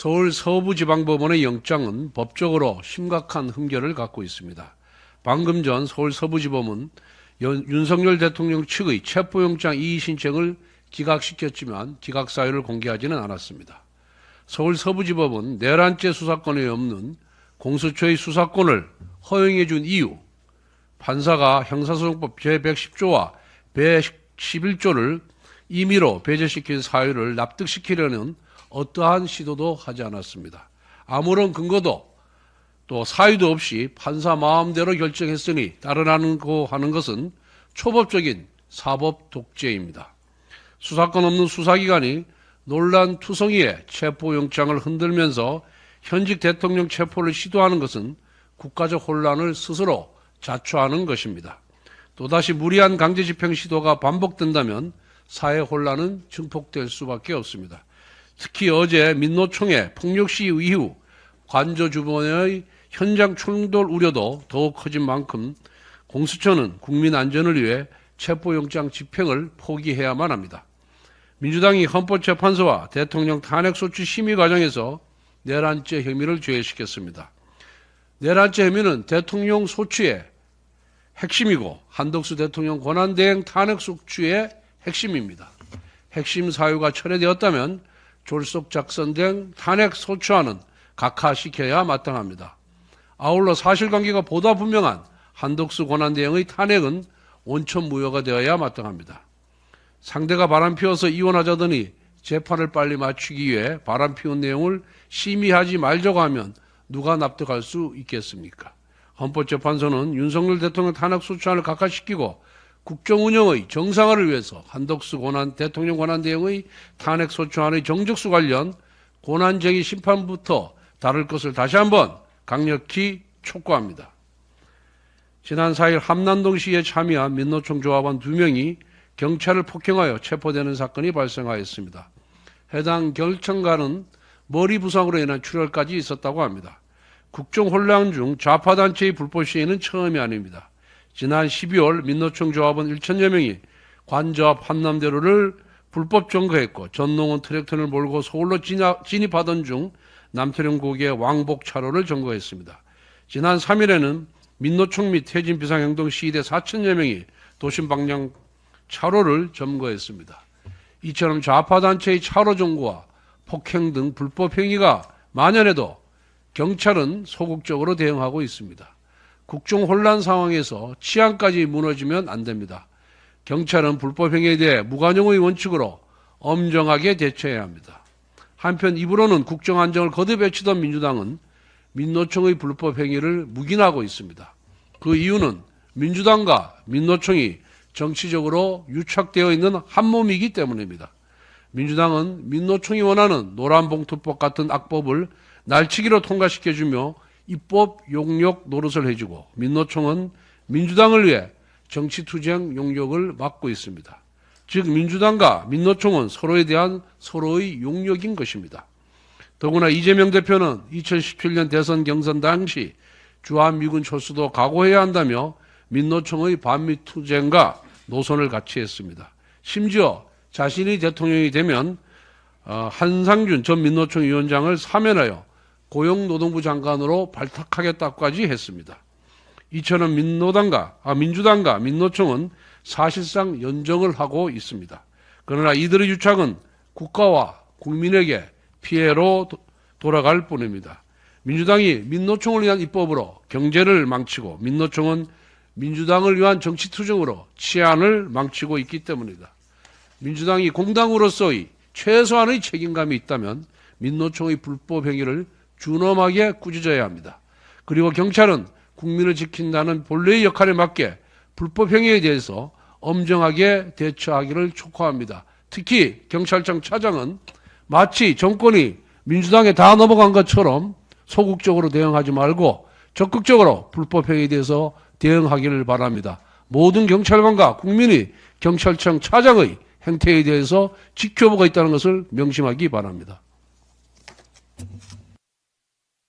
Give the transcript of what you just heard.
서울 서부지방법원의 영장은 법적으로 심각한 흠결을 갖고 있습니다. 방금 전 서울 서부지법은 윤석열 대통령 측의 체포영장 이의 신청을 기각시켰지만 기각 사유를 공개하지는 않았습니다. 서울 서부지법은 내란죄 수사권에 없는 공수처의 수사권을 허용해 준 이유, 판사가 형사소송법 제110조와 111조를 임의로 배제시킨 사유를 납득시키려는 어떠한 시도도 하지 않았습니다. 아무런 근거도 또 사유도 없이 판사 마음대로 결정했으니 따르라고 하는 것은 초법적인 사법 독재입니다. 수사권 없는 수사기관이 논란투성이의 체포영장을 흔들면서 현직 대통령 체포를 시도하는 것은 국가적 혼란을 스스로 자초하는 것입니다. 또다시 무리한 강제집행 시도가 반복된다면 사회 혼란은 증폭될 수밖에 없습니다. 특히 어제 민노총의 폭력 시위 이후 관저 주변의 현장 충돌 우려도 더욱 커진 만큼 공수처는 국민 안전을 위해 체포영장 집행을 포기해야만 합니다. 민주당이 헌법재판소와 대통령 탄핵소추 심의 과정에서 내란죄 혐의를 제외시켰습니다. 내란죄 혐의는 대통령 소추의 핵심이고 한덕수 대통령 권한대행 탄핵소추의 핵심입니다. 핵심 사유가 철회되었다면 졸속 작성된 탄핵소추안은 각하시켜야 마땅합니다. 아울러 사실관계가 보다 분명한 한덕수 권한대행의 탄핵은 원천무효가 되어야 마땅합니다. 상대가 바람피워서 이혼하자더니 재판을 빨리 마치기 위해 바람피운 내용을 심의하지 말자고 하면 누가 납득할 수 있겠습니까? 헌법재판소는 윤석열 대통령 탄핵소추안을 각하시키고 국정운영의 정상화를 위해서 한덕수 대통령 권한대행의 탄핵소추안의 정적수 관련 권한쟁의 심판부터 다룰 것을 다시 한번 강력히 촉구합니다. 지난 4일 함남동 시위에 참여한 민노총 조합원 2명이 경찰을 폭행하여 체포되는 사건이 발생하였습니다. 해당 결청가는 머리 부상으로 인한 출혈까지 있었다고 합니다. 국정 혼란 중 좌파단체의 불법 시위는 처음이 아닙니다. 지난 12월 민노총 조합원 1천여 명이 관저앞 한남대로를 불법 점거했고 전농원 트랙터를 몰고 서울로 진입하던 중 남태령 고개 왕복 차로를 점거했습니다. 지난 3일에는 민노총 및 태진 비상행동 시위대 4천여 명이 도심 방향 차로를 점거했습니다. 이처럼 좌파단체의 차로 점거와 폭행 등 불법 행위가 만연해도 경찰은 소극적으로 대응하고 있습니다. 국정 혼란 상황에서 치안까지 무너지면 안 됩니다. 경찰은 불법 행위에 대해 무관용의 원칙으로 엄정하게 대처해야 합니다. 한편 입으로는 국정 안정을 거듭 외치던 민주당은 민노총의 불법 행위를 묵인하고 있습니다. 그 이유는 민주당과 민노총이 정치적으로 유착되어 있는 한 몸이기 때문입니다. 민주당은 민노총이 원하는 노란봉투법 같은 악법을 날치기로 통과시켜주며 입법 용역 노릇을 해주고 민노총은 민주당을 위해 정치투쟁 용역을 맡고 있습니다. 즉 민주당과 민노총은 서로에 대한 서로의 용역인 것입니다. 더구나 이재명 대표는 2017년 대선 경선 당시 주한미군 철수도 각오해야 한다며 민노총의 반미투쟁과 노선을 같이 했습니다. 심지어 자신이 대통령이 되면 한상준 전 민노총 위원장을 사면하여 고용노동부 장관으로 발탁하겠다고까지 했습니다. 이처럼 민주당과 민노총은 사실상 연정을 하고 있습니다. 그러나 이들의 유착은 국가와 국민에게 피해로 돌아갈 뿐입니다. 민주당이 민노총을 위한 입법으로 경제를 망치고 민노총은 민주당을 위한 정치투쟁으로 치안을 망치고 있기 때문이다. 민주당이 공당으로서의 최소한의 책임감이 있다면 민노총의 불법 행위를 준엄하게 꾸짖어야 합니다. 그리고 경찰은 국민을 지킨다는 본래의 역할에 맞게 불법 행위에 대해서 엄정하게 대처하기를 촉구합니다. 특히 경찰청 차장은 마치 정권이 민주당에 다 넘어간 것처럼 소극적으로 대응하지 말고 적극적으로 불법 행위에 대해서 대응하기를 바랍니다. 모든 경찰관과 국민이 경찰청 차장의 행태에 대해서 지켜보고 있다는 것을 명심하기 바랍니다.